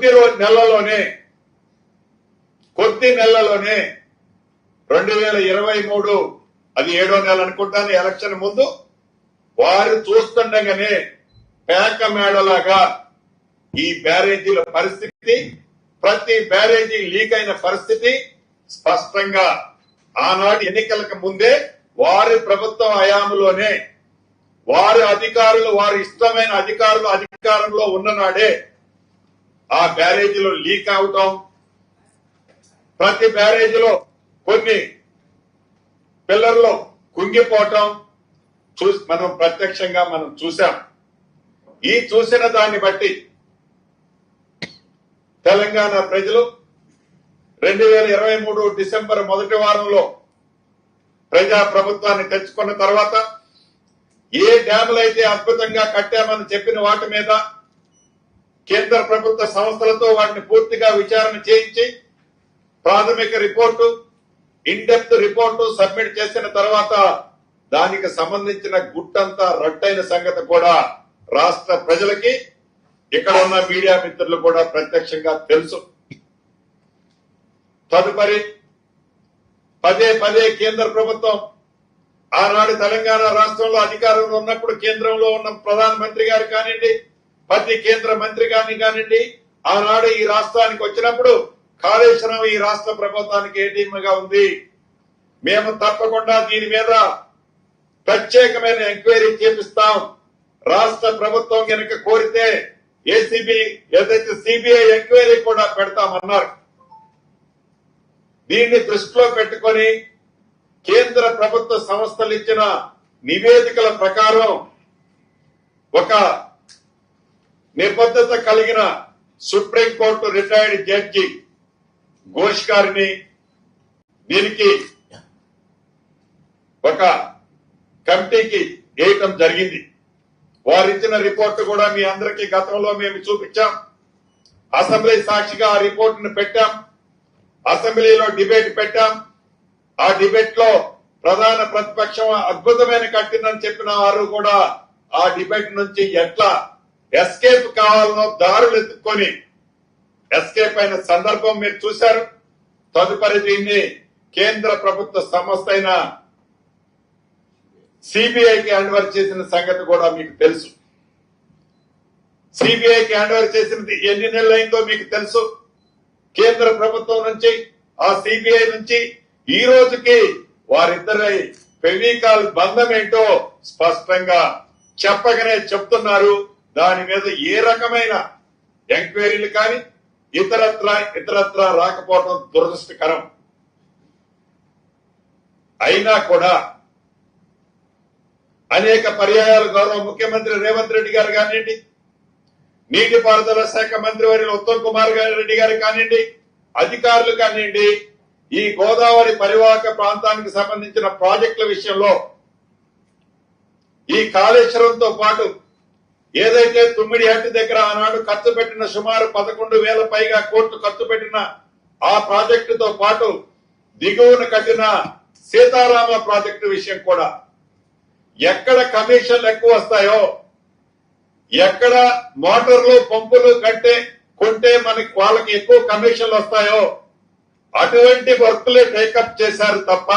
నెలలోనే 2023 అది 7వ నెల అనుకుంటాను, ఎలక్షన్ ముందు వారు చూస్తుండగానే పేక మేడలాగా ఈ బ్యారేజీల పరిస్థితి, ప్రతి బ్యారేజీ లీక్ అయిన పరిస్థితి స్పష్టంగా ఆనాడు ఎన్నికలకు ముందే వారి ప్రభుత్వం హయాంలోనే వారి అధికారులు, వారి ఇష్టమైన అధికారులు అధికారంలో ఉన్ననాడే ఆ బ్యారేజీలో లీక్ అవటం, ప్రతి బ్యారేజీలో కొన్ని పిల్లర్లో కుంగిపోవటం మనం ప్రత్యక్షంగా చూసాం. ఈ చూసిన దాన్ని బట్టి తెలంగాణ ప్రజలు 2023 డిసెంబర్ మొదటి వారంలో ప్రజా ప్రభుత్వాన్ని తెచ్చుకున్న తర్వాత ఏ డ్యాములైతే అద్భుతంగా కట్టామని చెప్పిన వాటి మీద కేంద్ర ప్రభుత్వ సంస్థలతో వాటిని పూర్తిగా విచారణ చేయించి ప్రాథమిక report, in depth report submit చేసిన తర్వాత దానికి సంబంధించిన గుట్టంతా రట్టైన సంగతి కూడా రాష్ట్ర ప్రజలకి, ఇక్కడ ఉన్న మీడియా మిత్రులు కూడా ప్రత్యక్షంగా తెలుసు. తదుపరి పదే కేంద్ర ప్రభుత్వం ఆనాడు తెలంగాణ రాష్ట్రంలో అధికారంలో ఉన్నప్పుడు కేంద్రంలో ఉన్న ప్రధానమంత్రి గారు కానివ్వండి, ప్రతి కేంద్ర మంత్రి కానివ్వండి, ఆనాడు ఈ రాష్ట్రానికి వచ్చినప్పుడు కాళేశ్వరం ఈ రాష్ట్ర ప్రభుత్వానికి ఏటీఎంగా ఉంది, మేము తప్పకుండా దీని మీద ప్రత్యేకమైన ఎంక్వైరీ చేపిస్తాం, రాష్ట్ర ప్రభుత్వం కనుక కోరితే ఏసీబీ ఏదైతే సిబిఐ ఎంక్వైరీ కూడా పెడతామన్నారు. దీన్ని దృష్టిలో పెట్టుకొని కేంద్ర ప్రభుత్వ సంస్థలు ఇచ్చిన నివేదికల ప్రకారం ఒక నిబద్ధత కలిగిన సుప్రీంకోర్టు రిటైర్డ్ జడ్జి ఘోష్ గారిని దీనికి ఒక కమిటీకి వేయటం జరిగింది. వారిచ్చిన రిపోర్టు కూడా మీ అందరికీ గతంలో మేము చూపించాం. అసెంబ్లీ సాక్షిగా ఆ రిపోర్టును పెట్టాం, అసెంబ్లీలో డిబేట్ పెట్టాం. ఆ డిబేట్ లో ప్రధాన ప్రతిపక్షం అద్భుతమైన కట్టిందని చెప్పిన వారు కూడా ఆ డిబేట్ నుంచి ఎట్లా ఎస్కేప్ కావాలనో దారులు ఎత్తుక్కొని ఎస్కేప్ అయిన సందర్భం మీరు చూశారు. తదుపరి దీన్ని కేంద్ర ప్రభుత్వ సంస్థ అయిన సిబిఐకి హ్యాండ్ ఓవర్ చేసిన సంగతి కూడా మీకు తెలుసు. సిబిఐకి హ్యాండ్ ఓవర్ చేసినది ఎన్ని నెలలు అయిందో మీకు తెలుసు. కేంద్ర ప్రభుత్వం నుంచి, ఆ సిబిఐ నుంచి ఈ రోజుకి వారిద్దరి ఫెవికాల్ బంధం ఏంటో స్పష్టంగా చెప్పగానే చెప్తున్నారు. దాని మీద ఏ రకమైన ఎంక్వైరీలు కానీ ఇతరత్రా రాకపోవడం దురదృష్టకరం. అయినా కూడా అనేక పర్యాయాలు గౌరవ ముఖ్యమంత్రి రేవంత్ రెడ్డి గారు కానివ్వండి, నీటిపారుదల శాఖ మంత్రి వర్యులు ఉత్తమ్ కుమార్ రెడ్డి గారు కానివ్వండి, అధికారులు కానివ్వండి, ఈ గోదావరి పరివాహక ప్రాంతానికి సంబంధించిన ప్రాజెక్టుల విషయంలో ఈ కాళేశ్వరంతో పాటు ఏదైతే తుమ్మిడిహట్టి దగ్గర ఆనాడు ఖర్చు పెట్టిన సుమారు 11,000 పైగా కోట్లు ఖర్చు పెట్టిన ఆ ప్రాజెక్టుతో పాటు దిగువన కట్టిన సీతారామ ప్రాజెక్టు విషయం కూడా ఎక్కడ కమిషన్లు ఎక్కువ వస్తాయో, ఎక్కడ మోటార్లు పంపులు కొంటే మనకి వాళ్ళకి ఎక్కువ కమిషన్లు వస్తాయో అటువంటి వర్కులే టేకప్ చేశారు తప్ప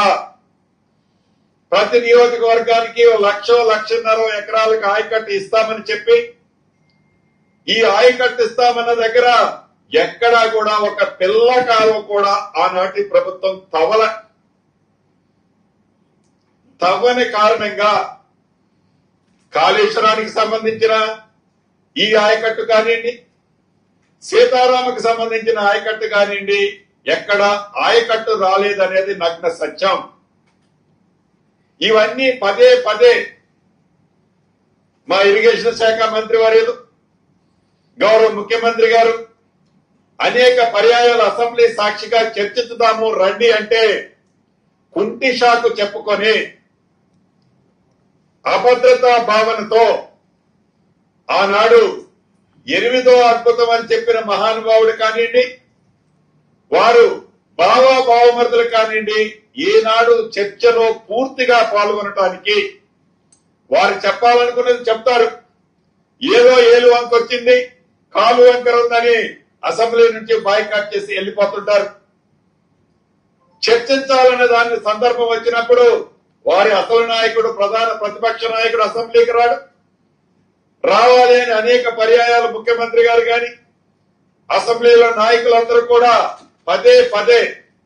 ప్రతి నియోజకవర్గానికి 1,00,000-1,50,000 ఎకరాలకు ఆయకట్టు ఇస్తామని చెప్పి ఈ ఆయకట్టు ఇస్తామన్న దగ్గర ఎక్కడా కూడా ఒక పిల్ల కాలువ కూడా ఆనాటి ప్రభుత్వం తవ్వని కారణంగా కాళేశ్వరానికి సంబంధించిన ఈ ఆయకట్టు కానివ్వండి, సీతారామకు సంబంధించిన ఆయకట్టు కానివ్వండి, ఎక్కడ ఆయకట్టు రాలేదనేది నగ్న సత్యం. ఇవన్నీ పదే మా ఇరిగేషన్ శాఖ మంత్రి వర్యులు గౌరవ ముఖ్యమంత్రి గారు అనేక పర్యాయాలు అసెంబ్లీ సాక్షిగా చర్చిద్దాము రండి అంటే కుంటి షాకు చెప్పుకొని అభద్రతా భావనతో ఆనాడు 8వ అద్భుతం అని చెప్పిన మహానుభావుడు కానివ్వండి, వారు బావమరుదులు కానివ్వండి, ఈనాడు చర్చలో పూర్తిగా పాల్గొనటానికి వారు చెప్పాలనుకున్నది చెప్తారు. ఏదో ఏలు వంక వచ్చింది, కాలు వంకర ఉందని అసెంబ్లీ నుంచి బాయ్కాట్ చేసి వెళ్ళిపోతుంటారు. చర్చించాలనే దాని సందర్భం వచ్చినప్పుడు వారి అసలు నాయకుడు, ప్రధాన ప్రతిపక్ష నాయకుడు అసెంబ్లీకి రావాలి అని అనేక పర్యాయాలు ముఖ్యమంత్రి గారు గాని అసెంబ్లీలో నాయకులందరూ కూడా పదే పదే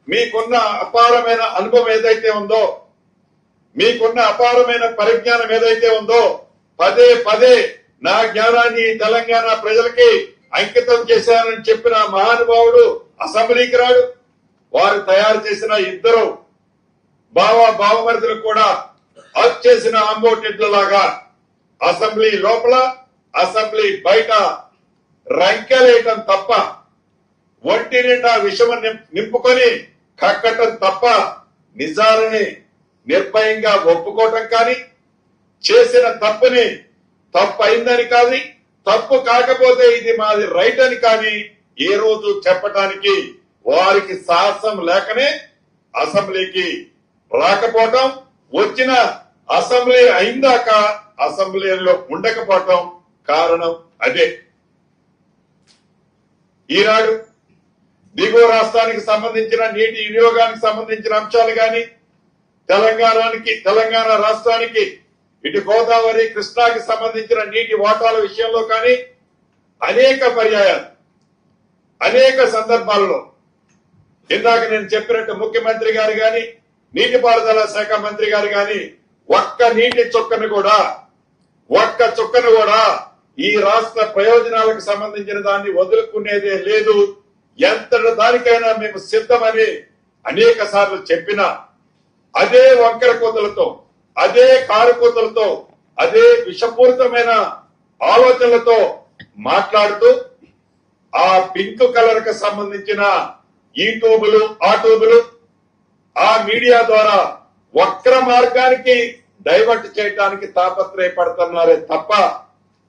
మీకున్న అపారమైన అనుభవం ఏదైతే ఉందో, మీకున్న అపారమైన పరిజ్ఞానం ఏదైతే ఉందో పదే పదే నా జ్ఞానాన్ని తెలంగాణ ప్రజలకి అంకితం చేశానని చెప్పిన మహానుభావుడు అసెంబ్లీకి రాడు. వారు తయారు చేసిన ఇద్దరు బావమరుదులు కూడా హక్ చేసిన అంబోటెడ్లలాగా అసెంబ్లీ లోపల అసెంబ్లీ బయట రంకెలేయటం తప్ప, ఒంటి నిండా విషమ నింపుకొని కక్కటం తప్ప నిజాలని నిర్భయంగా ఒప్పుకోవటం కానీ, చేసిన తప్పుని తప్పు అయిందని కానీ, తప్పు కాకపోతే ఇది మాది రైట్ అని కానీ ఏ రోజు చెప్పటానికి వారికి సాహసం లేకనే అసెంబ్లీకి రాకపోవటం, వచ్చిన అసెంబ్లీ అయిందాక అసెంబ్లీలో ఉండకపోవటం కారణం అదే. ఈనాడు దిగువ రాష్ట్రానికి సంబంధించిన నీటి వినియోగానికి సంబంధించిన అంశాలు గాని, తెలంగాణ రాష్ట్రానికి ఇటు గోదావరి కృష్ణాకి సంబంధించిన నీటి వాటాల విషయంలో కానీ అనేక పర్యాయాలు, అనేక సందర్భాల్లో ఇందాక నేను చెప్పినట్టు ముఖ్యమంత్రి గారు గాని, నీటిపారుదల శాఖ మంత్రి గారు గాని ఒక్క నీటి చుక్కను కూడా ఈ రాష్ట్ర ప్రయోజనాలకు సంబంధించిన దాన్ని వదులుకునేదే లేదు, ఎంతటి దానికైనా మేము సిద్ధమని అనేక సార్లు చెప్పినా అదే వంకర కూతలతో, అదే కారుకూతలతో, అదే విషపూరితమైన ఆలోచనలతో మాట్లాడుతూ ఆ పింక్ కలర్ కు సంబంధించిన ఈ ట్యూబులు, ఆ ట్యూబులు, ఆ మీడియా ద్వారా వక్ర మార్గానికి డైవర్ట్ చేయడానికి తాపత్రయపడుతున్నారే తప్ప